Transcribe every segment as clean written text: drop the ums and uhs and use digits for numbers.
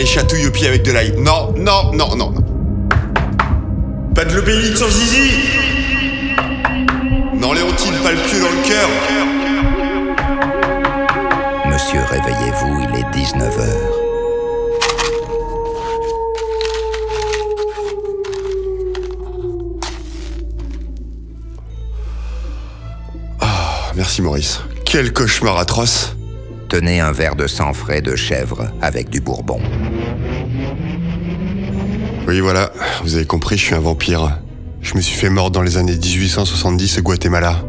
et chatouille au pied avec de l'ail. Non. Pas de l'obélix sans zizi. Non, Léontine, pas le pieu dans le cœur. Monsieur, réveillez-vous, il est 19h. Merci Maurice. Quel cauchemar atroce. Tenez un verre de sang frais de chèvre avec du bourbon. Oui, voilà, vous avez compris, je suis un vampire. Je me suis fait mordre dans les années 1870 au Guatemala.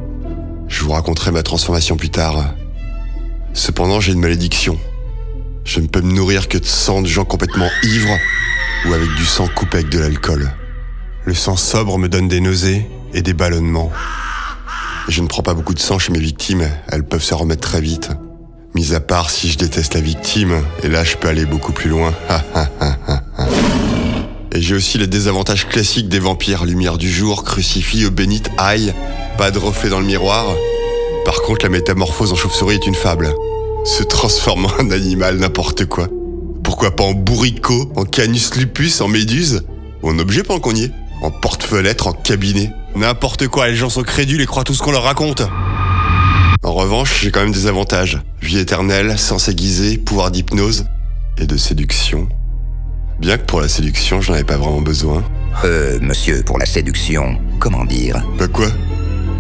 Je vous raconterai ma transformation plus tard. Cependant, j'ai une malédiction. Je ne peux me nourrir que de sang de gens complètement ivres ou avec du sang coupé avec de l'alcool. Le sang sobre me donne des nausées et des ballonnements. Et je ne prends pas beaucoup de sang chez mes victimes, elles peuvent se remettre très vite. Mis à part si je déteste la victime, et là je peux aller beaucoup plus loin. Et j'ai aussi les désavantages classiques des vampires. Lumière du jour, crucifix, eau bénite, ail, pas de reflet dans le miroir. Par contre, la métamorphose en chauve-souris est une fable. Se transformer en animal, n'importe quoi. Pourquoi pas en bourricot, en canus lupus, en méduse? Ou en objet pendant qu'on y est? En porte-fenêtre, en cabinet? N'importe quoi, les gens sont crédules et croient tout ce qu'on leur raconte. En revanche, j'ai quand même des avantages. Vie éternelle, sens aiguisé, pouvoir d'hypnose et de séduction. Bien que pour la séduction, j'en avais pas vraiment besoin. Monsieur, pour la séduction, comment dire? Bah quoi?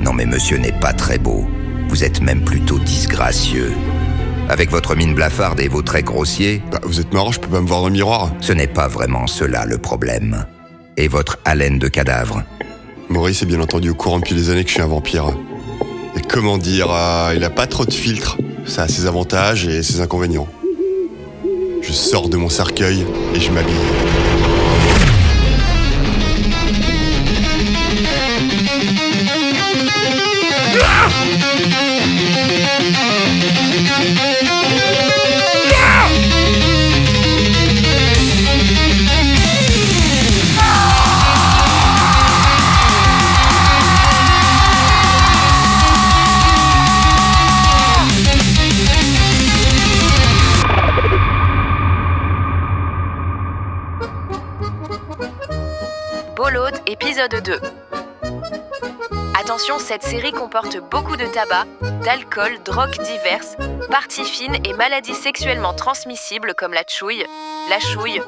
Non mais monsieur n'est pas très beau. Vous êtes même plutôt disgracieux. Avec votre mine blafarde et vos traits grossiers... Bah vous êtes marrant, je peux pas me voir dans le miroir. Ce n'est pas vraiment cela le problème. Et votre haleine de cadavre? Maurice est bien entendu au courant depuis des années que je suis un vampire. Et comment dire, il a pas trop de filtre. Ça a ses avantages et ses inconvénients. Je sors de mon cercueil et je m'habille. Bolode, épisode 2. Attention, cette série comporte beaucoup de tabac, d'alcool, drogues diverses, parties fines et maladies sexuellement transmissibles comme la ch'touille, la ch'touille.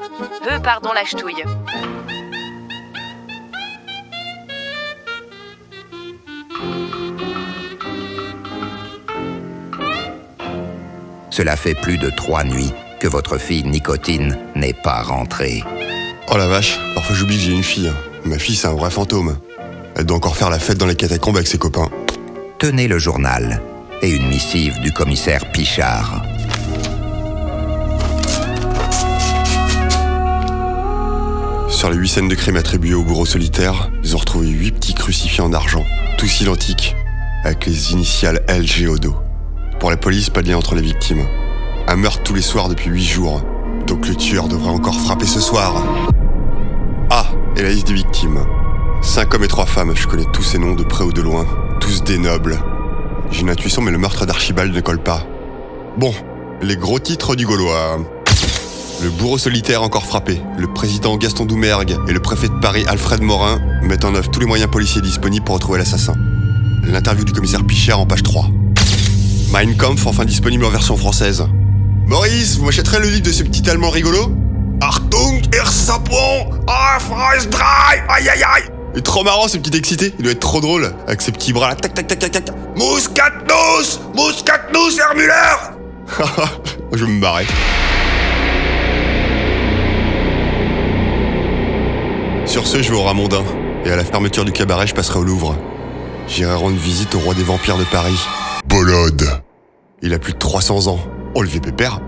Cela fait plus de 3 nuits que votre fille Nicotine n'est pas rentrée. Oh la vache, parfois j'oublie que j'ai une fille. Ma fille, c'est un vrai fantôme. Elle doit encore faire la fête dans les catacombes avec ses copains. Tenez le journal et une missive du commissaire Pichard. Sur les 8 scènes de crime attribuées au bourreau solitaire, ils ont retrouvé 8 petits crucifix en argent, tous identiques, avec les initiales LG au dos. Pour la police, pas de lien entre les victimes. Un meurtre tous les soirs depuis 8 jours. Donc le tueur devrait encore frapper ce soir. Ah, et la liste des victimes. 5 hommes et 3 femmes, je connais tous ces noms de près ou de loin. Tous des nobles. J'ai une intuition, mais le meurtre d'Archibald ne colle pas. Bon, les gros titres du Gaulois. Le bourreau solitaire encore frappé. Le président Gaston Doumergue et le préfet de Paris Alfred Morin mettent en œuvre tous les moyens policiers disponibles pour retrouver l'assassin. L'interview du commissaire Pichard en page 3. Mein Kampf enfin disponible en version française. Maurice, vous m'achèterez le livre de ce petit allemand rigolo? Achtung, Ersapon, Freis dry, aïe aïe aïe. Il est trop marrant ce petit excité, il doit être trop drôle, avec ses petits bras là, tac tac tac tac tac. Muskatnuss, Herr Müller. Je vais me barrer. Sur ce, je vais au Ramondin, et à la fermeture du cabaret, je passerai au Louvre. J'irai rendre visite au roi des vampires de Paris, Bolode. Il a plus de 300 ans. Oh, le vieux pépère.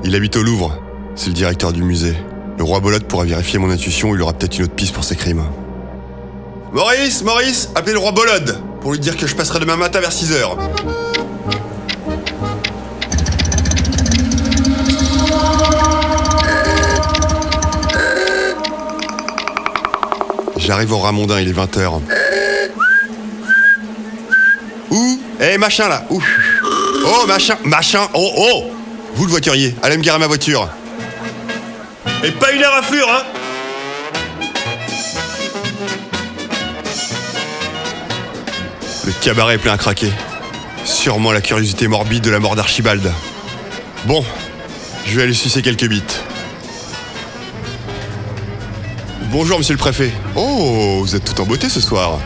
Il habite au Louvre. C'est le directeur du musée. Le roi Bolode pourra vérifier mon intuition, il aura peut-être une autre piste pour ses crimes. Maurice, appelez le roi Bolode pour lui dire que je passerai demain matin vers 6h. J'arrive au Ramondin, il est 20h. Où? Machin là, où? Oh, machin, oh! Vous le voiturier, allez me garer ma voiture. Et pas une éraflure, hein. Le cabaret est plein à craquer. Sûrement la curiosité morbide de la mort d'Archibald. Bon, je vais aller sucer quelques bites. Bonjour, monsieur le préfet. Oh, vous êtes tout en beauté ce soir.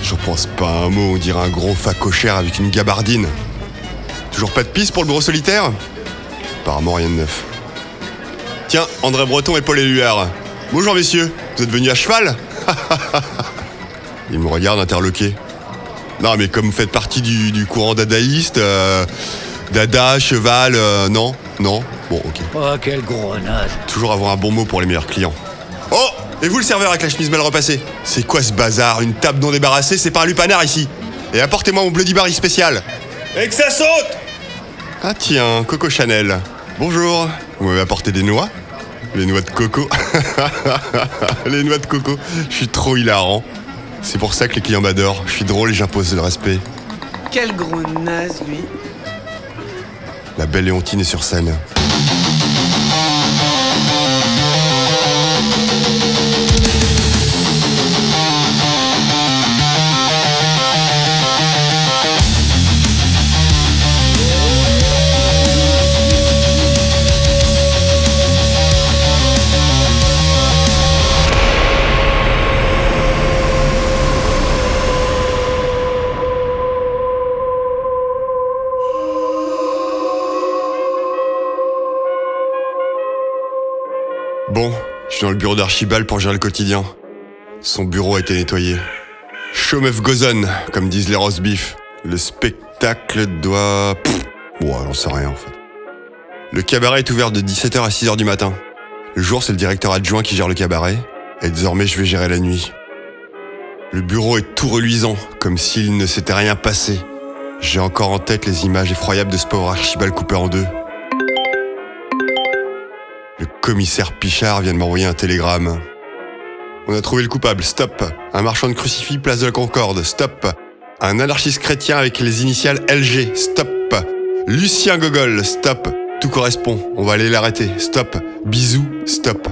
Je pense pas à un mot, on dirait un gros facochère avec une gabardine. Toujours pas de piste pour le bureau solitaire? Apparemment rien de neuf. Tiens, André Breton et Paul Éluard. Bonjour messieurs, vous êtes venus à cheval? Ils me regardent interloqués. Non mais comme vous faites partie du courant dadaïste, dada, cheval, non, bon ok. Oh quel gros naze. Toujours avoir un bon mot pour les meilleurs clients. Oh, et vous le serveur avec la chemise mal repassée? C'est quoi ce bazar? Une table non débarrassée, c'est pas un lupanar ici. Et apportez-moi mon Bloody Mary spécial. Et que ça saute! Ah tiens, Coco Chanel. Bonjour, vous m'avez apporté des noix? Les noix de coco. Les noix de coco, je suis trop hilarant. C'est pour ça que les clients m'adorent. Je suis drôle et j'impose le respect. Quel gros naze, lui. La belle Léontine est sur scène. Bon, je suis dans le bureau d'Archibald pour gérer le quotidien. Son bureau a été nettoyé. Show must goes on, comme disent les roast beef. Le spectacle doit... Ouais, j'en sais rien en fait. Le cabaret est ouvert de 17h à 6h du matin. Le jour, c'est le directeur adjoint qui gère le cabaret. Et désormais, je vais gérer la nuit. Le bureau est tout reluisant, comme s'il ne s'était rien passé. J'ai encore en tête les images effroyables de ce pauvre Archibald coupé en deux. Le commissaire Pichard vient de m'envoyer un télégramme. On a trouvé le coupable, stop. Un marchand de crucifix, place de la Concorde, stop. Un anarchiste chrétien avec les initiales LG, stop. Lucien Gogol, stop. Tout correspond, on va aller l'arrêter, stop. Bisous, stop.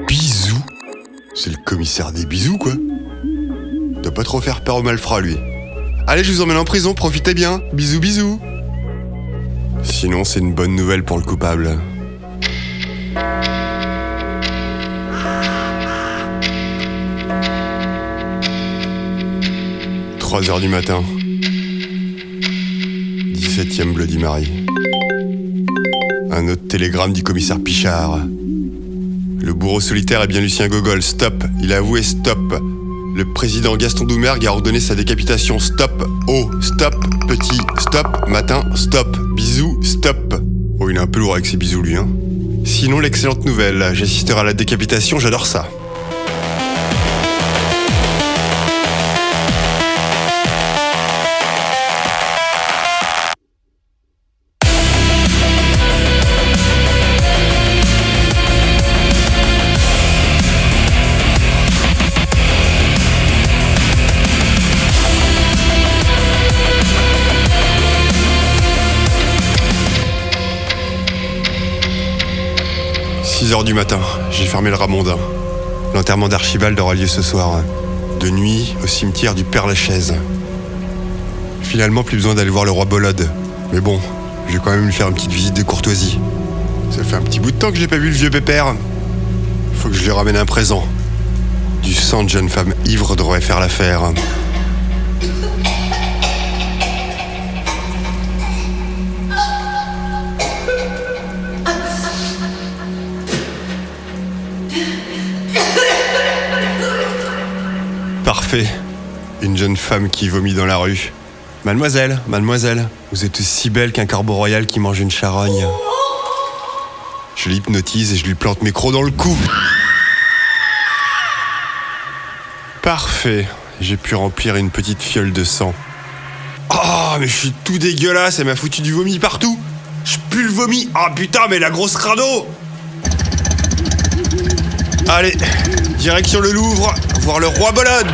Bisous? C'est le commissaire des bisous, quoi. Doit pas trop faire peur au malfrat, lui. Allez, je vous emmène en prison, profitez bien. Bisous, bisous. Sinon, c'est une bonne nouvelle pour le coupable. 3h du matin. 17e Bloody Mary. Un autre télégramme du commissaire Pichard. Le bourreau solitaire est bien Lucien Gogol, stop. Il a avoué, stop. Le président Gaston Doumergue a ordonné sa décapitation, stop. Oh, stop, petit, stop, matin, stop. Bisous, stop. Oh, il est un peu lourd avec ses bisous, lui, hein. Sinon, l'excellente nouvelle, j'assisterai à la décapitation, j'adore ça. « 6h du matin, j'ai fermé le Ramondin. L'enterrement d'Archibald aura lieu ce soir, de nuit au cimetière du Père-Lachaise. Finalement, plus besoin d'aller voir le roi Bolode. Mais bon, je vais quand même lui faire une petite visite de courtoisie. Ça fait un petit bout de temps que j'ai pas vu le vieux pépère. Faut que je lui ramène un présent. Du sang de jeune femme ivre devrait faire l'affaire. Parfait. Une jeune femme qui vomit dans la rue. Mademoiselle, vous êtes aussi belle qu'un corbeau royal qui mange une charogne. Je l'hypnotise et je lui plante mes crocs dans le cou. Parfait. J'ai pu remplir une petite fiole de sang. Oh, mais je suis tout dégueulasse, elle m'a foutu du vomi partout. Je pue le vomi. Ah putain, mais la grosse crado. Allez, direction le Louvre, voir le roi Bolode.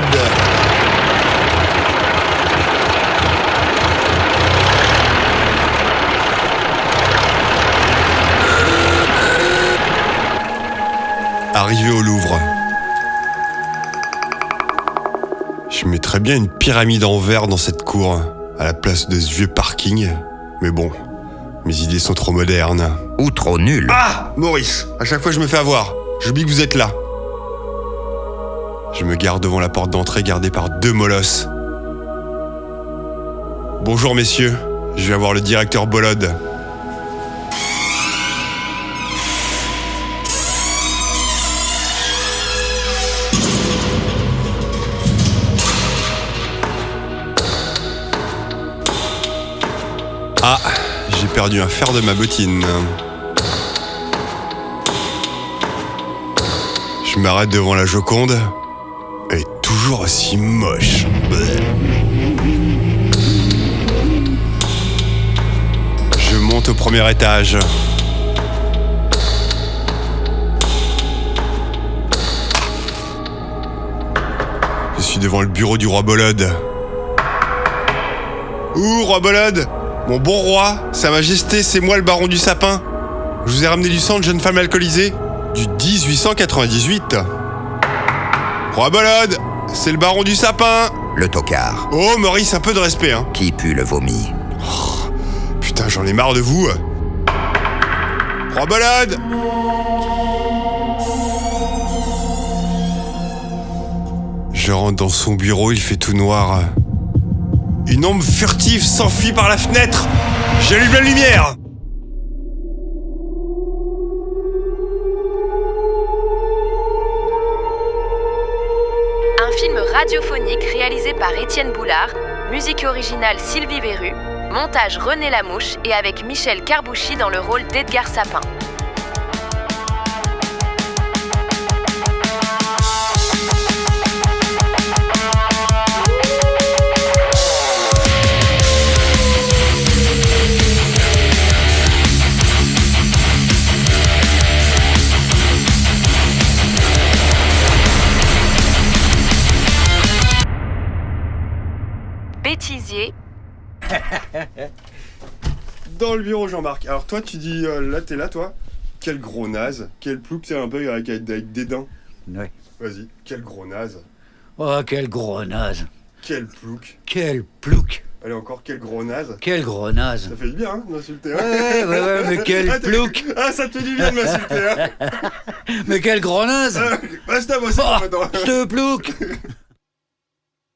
Arrivé au Louvre, je mettrais bien une pyramide en verre dans cette cour, à la place de ce vieux parking. Mais bon, mes idées sont trop modernes. Ou trop nul. Ah, Maurice, à chaque fois je me fais avoir. J'oublie que vous êtes là. Je me gare devant la porte d'entrée gardée par 2 molosses. Bonjour messieurs, je vais voir le directeur Bolode. Ah, j'ai perdu un fer de ma bottine. Je m'arrête devant la Joconde. Elle est toujours aussi moche. Je monte au premier étage. Je suis devant le bureau du roi Bolode. Ouh, roi Bolode! Mon bon roi, sa majesté, c'est moi le baron du sapin. Je vous ai ramené du sang de jeune femme alcoolisée. Du 1898. Roi Bolode, c'est le baron du sapin. Le tocard. Oh, Maurice, un peu de respect, hein. Qui pue le vomi. Oh, putain, j'en ai marre de vous. Roi Bolode. Je rentre dans son bureau, il fait tout noir. Une ombre furtive s'enfuit par la fenêtre. J'allume la lumière. Un film radiophonique réalisé par Étienne Boulard, musique originale Sylvie Verru, montage René Lamouche et avec Michel Carbouchy dans le rôle d'Edgar Sapin. Bêtisier. Dans le bureau, Jean-Marc. Alors toi, tu dis, là, t'es là, toi. Quel gros naze. Quel plouc, t'es un peu avec dédain. Ouais. Vas-y, quel gros naze. Oh, quel gros naze. Quel plouc. Quel plouc. Allez, encore, quel gros naze. Quel gros naze. Ça fait du bien, hein, d'insulter. Hein. Ouais, mais quel Ah, plouc. Ah, ça te fait du bien de m'insulter, hein. Mais quel gros naze. Basta, moi, c'est Oh, bon, maintenant. ce plouc.